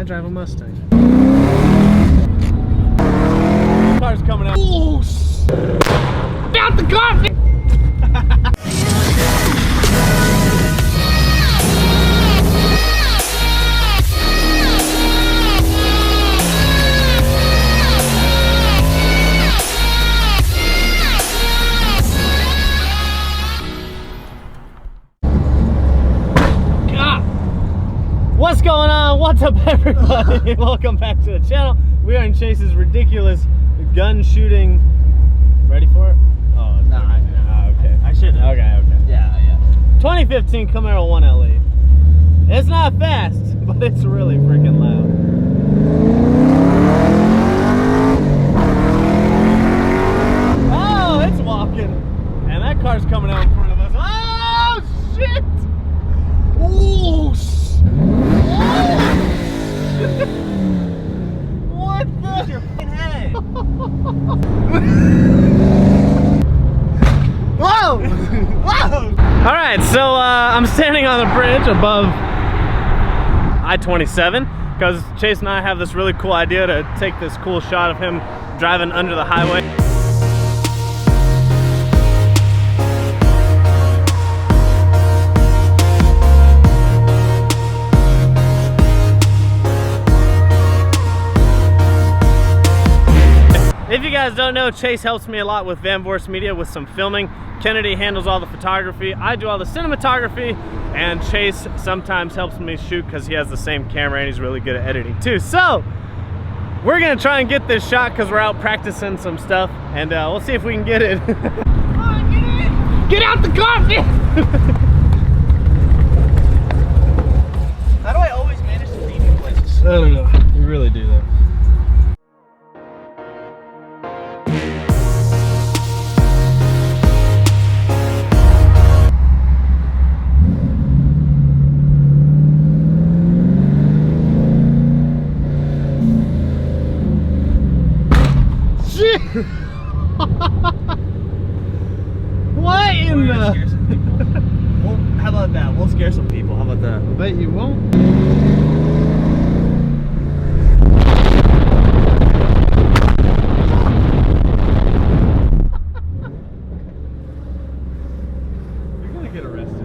drive a Mustang. Car's coming out. Oh, get out the car! What's going on? What's up, everybody? Welcome back to the channel. We are in Chase's ridiculous gun shooting. Ready for it? Oh, no. Okay. I should have. Okay. Yeah. 2015 Camaro 1LE. It's not fast, but it's really freaking loud. Oh, it's walking. And that car's coming out in front of us. Oh, shit! Oh, what the? Use your fucking head. Whoa! Whoa! All right, so I'm standing on the bridge above I-27 because Chase and I have this really cool idea to take this cool shot of him driving under the highway. If you guys don't know, Chase helps me a lot with Van Vorst Media with some filming. Kennedy handles all the photography. I do all the cinematography, and Chase sometimes helps me shoot because he has the same camera and he's really good at editing too. So we're gonna try and get this shot because we're out practicing some stuff, and we'll see if we can get it. Come on, get in! Get out the car! How do I always manage to leave in places? I don't know. You really do that. What in the? Scare some people. Well, how about that? We'll scare some people. How about that? I bet you won't. You're gonna get arrested.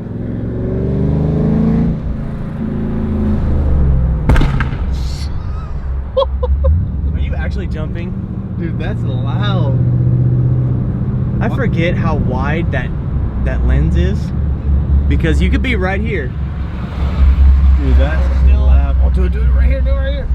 Are you actually jumping? Dude, that's loud. I forget how wide that lens is because you could be right here. Dude, that's still loud. Oh, do it right here, do it right here.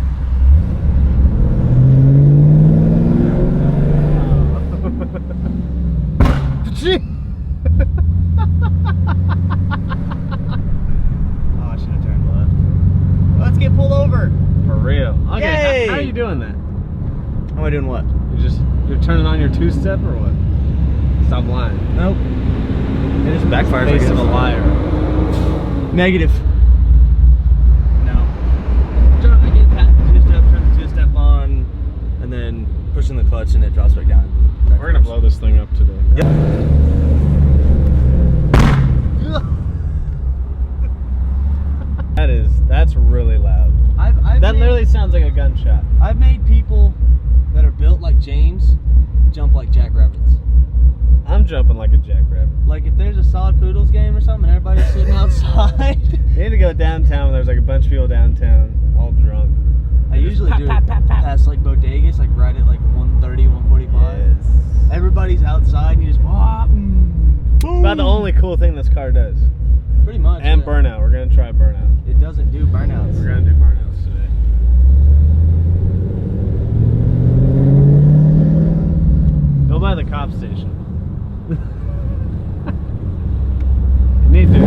Oh, I should have turned left. Let's get pulled over. For real. Okay, Yay! how are you doing that? How am I doing what? You're turning on your two-step or what? Stop lying. Nope. It just backfires. Face of a liar. Negative. No. I get past the two-step, turn the two-step on, and then pushing the clutch and it drops back down. We're gonna blow this thing up today. Yep. That's really loud. That literally sounds like a gunshot. I've made people that are built like James jump like jackrabbits. I'm jumping like a jackrabbit. Like if there's a solid poodles game or something, everybody's sitting outside. You need to go downtown when there's like a bunch of people downtown, all drunk. I usually do it past like bodegas, like right at like 1:30, 1:45. Yes. Everybody's outside and you just boom. It's about the only cool thing this car does. Pretty much. And yeah. burnout. We're gonna try burnout. It doesn't do burnouts. We're gonna do burnouts today. Go by the cop station. You need to.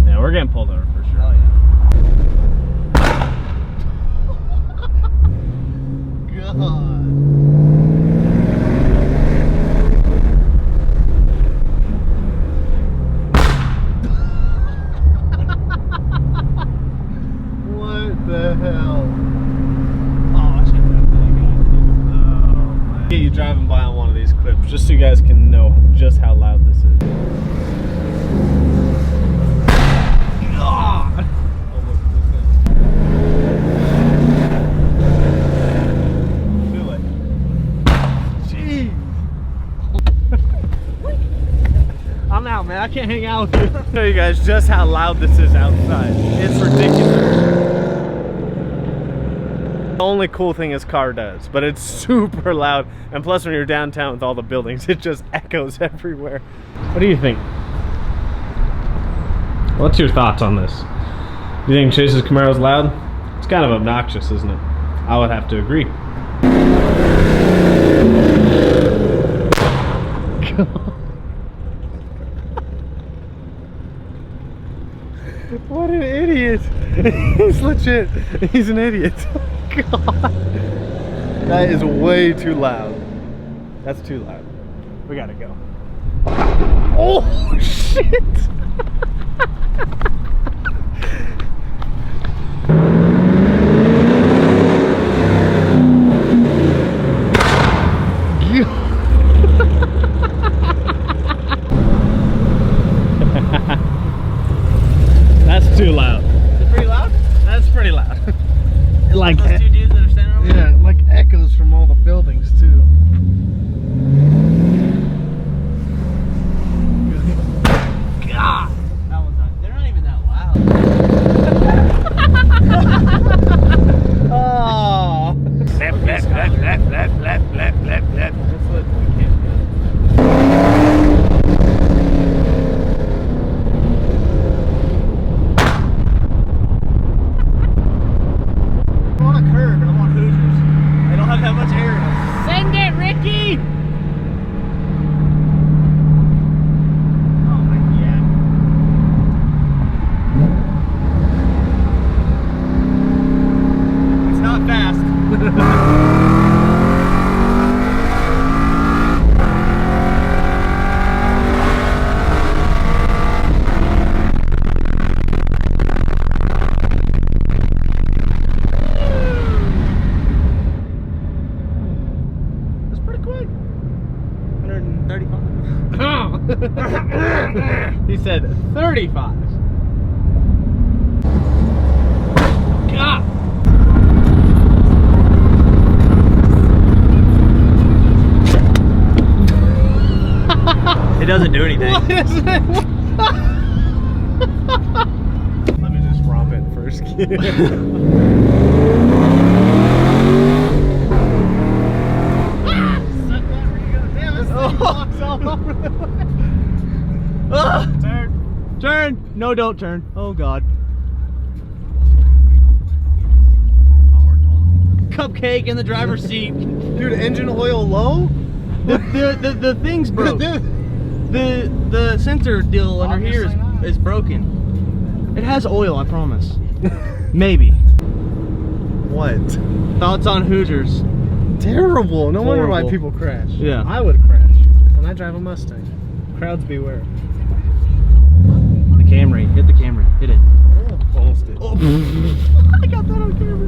Yeah, we're getting pulled over for sure. Oh yeah. God. Driving by on one of these clips just so you guys can know just how loud this is. God. I can't hang out with you. I'll show you guys just how loud this is outside. It's ridiculous. The only cool thing this car does, but it's super loud. And plus when you're downtown with all the buildings, it just echoes everywhere. What do you think? What's your thoughts on this? Do you think Chase's Camaro's loud? It's kind of obnoxious, isn't it? I would have to agree. What an idiot. He's legit. He's an idiot. God. That is way too loud. That's too loud. We gotta go. Oh, shit. That's too loud. Is it pretty loud? That's pretty loud. Like those two dudes that are standing over there? Yeah, like echoes from all the buildings too. God. That one's not. They're not even that loud. Oh. Left. That's what we can't do. I'm on a curb and I'm on Hoosiers. They don't have that much air in them. Send it, Ricky! Oh my god. It's not fast. That's pretty quick. 135. He said 35. God. It doesn't do anything. What is it? Let me just romp it first. Suck that where you go. Damn, this thing walks all over the way. Turn. Turn. No, don't turn. Oh god. Cupcake in the driver's seat. Dude, engine oil low? The thing's broke. The sensor deal under here is broken. It has oil, I promise. Maybe. What? Thoughts on Hoosiers? Terrible. No wonder why Horrible. people crash. Yeah. I would crash when I drive a Mustang. Crowds beware. The Camry. Hit the Camry. Hit it. Oh, almost did. Oh. I got that on camera.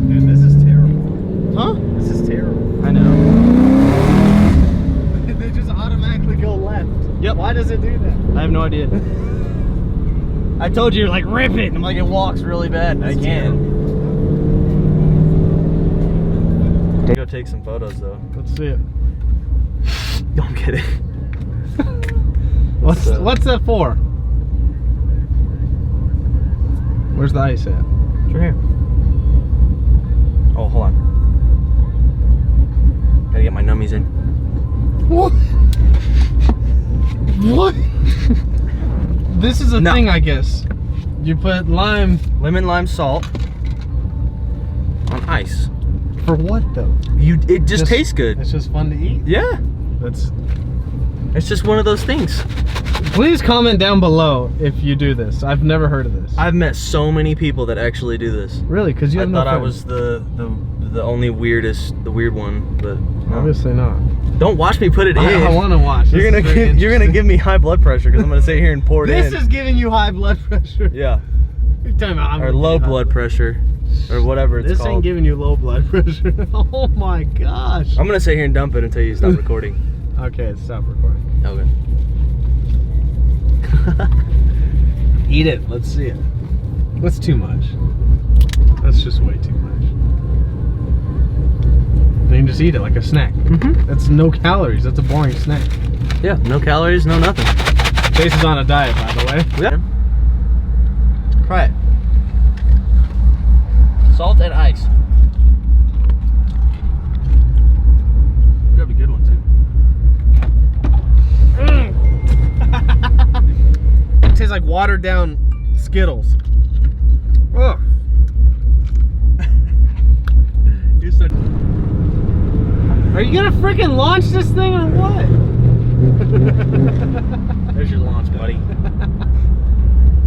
Dude, this is terrible. Huh? This is terrible. I know. They just automatically go left. Yep. Why does it do that? I have no idea. I told you, like, rip it. And I'm like, it walks really bad. I can't. Go take some photos, though. Let's see it. No, I'm kidding. What's that for? Where's the ice at? It's right here. Oh, hold on. Gotta get my nummies in. What? What? This is a No. thing, I guess. You put lime. Lemon lime salt on ice. For what though? It just tastes good. It's just fun to eat. Yeah. It's just one of those things. Please comment down below if you do this. I've never heard of this. I've met so many people that actually do this. Really? Because you have no I thought I friends. was the only weird one, but no. Obviously not. Don't watch me put it in. I want to watch. You're gonna give me high blood pressure because I'm gonna sit here and pour it in. This is giving you high blood pressure. Yeah. You're talking about I'm Or gonna low give you high blood pressure, or whatever it's This called. ain't giving you low blood pressure. Oh my gosh. I'm gonna sit here and dump it until you stop recording. Okay, stop recording. Okay. Eat it. Let's see it. That's too much. That's just way too much. You can just eat it like a snack. Mm-hmm. That's no calories. That's a boring snack. Yeah, no calories, no nothing. Chase is on a diet, by the way. Yeah. Try it. Salt and ice. That'd be a good one too. It tastes like watered down Skittles. Ugh. You're so... Are you gonna freaking launch this thing or what? There's your launch, buddy.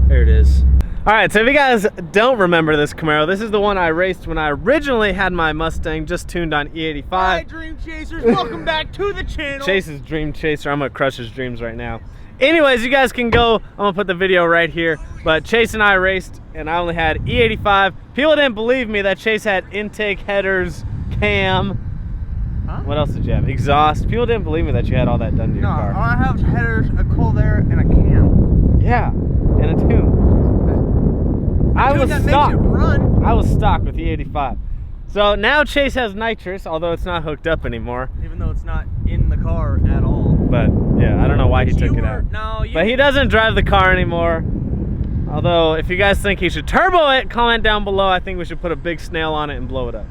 There it is. All right, so if you guys don't remember this Camaro, this is the one I raced when I originally had my Mustang just tuned on E85. Hi, Dream Chasers, welcome back to the channel. Chase's Dream Chaser, I'm gonna crush his dreams right now. Anyways, you guys can go, I'm gonna put the video right here, but Chase and I raced and I only had E85. People didn't believe me that Chase had intake, headers, cam. Huh? What else did you have? Exhaust. People didn't believe me that you had all that done to your car. No, all I have is headers, a cold air, and a cam. Yeah, and a tune. I was stock. I was stock with E85. So now Chase has nitrous, although it's not hooked up anymore. Even though it's not in the car at all. But yeah, I don't know why he took it out. No, you... But he doesn't drive the car anymore. Although, if you guys think he should turbo it, comment down below. I think we should put a big snail on it and blow it up.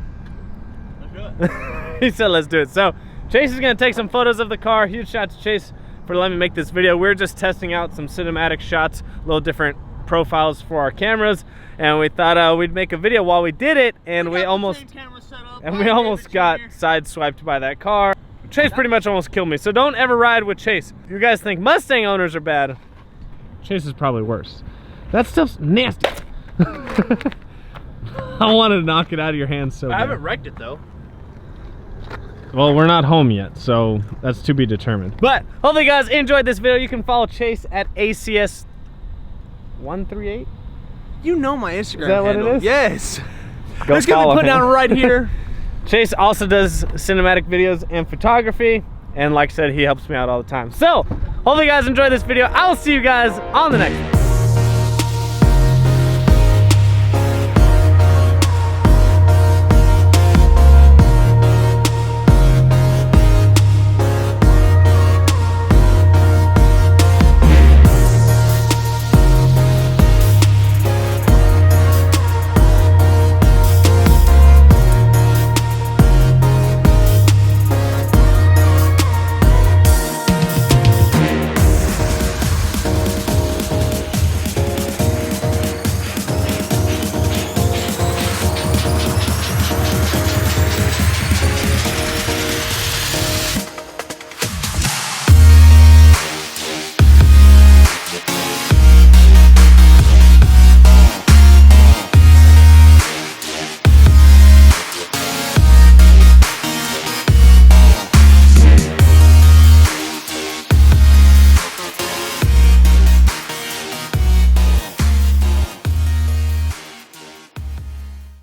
Let's do it. He said let's do it. So Chase is gonna take some photos of the car. Huge shout to Chase for letting me make this video. We're just testing out some cinematic shots, a little different profiles for our cameras, and we thought we'd make a video while we did it, and we almost got sideswiped by that car. Chase pretty much almost killed me, so don't ever ride with Chase. If you guys think Mustang owners are bad, Chase is probably worse. That stuff's nasty. I wanted to knock it out of your hands so bad. I haven't wrecked it though. Well, we're not home yet, so that's to be determined. But hopefully you guys enjoyed this video. You can follow Chase at ACS138. You know my Instagram Is that handle. what it is? Yes. Go It's gonna follow be put him. down right here. Chase also does cinematic videos and photography, and like I said, he helps me out all the time. So hopefully you guys enjoyed this video. I will see you guys on the next one.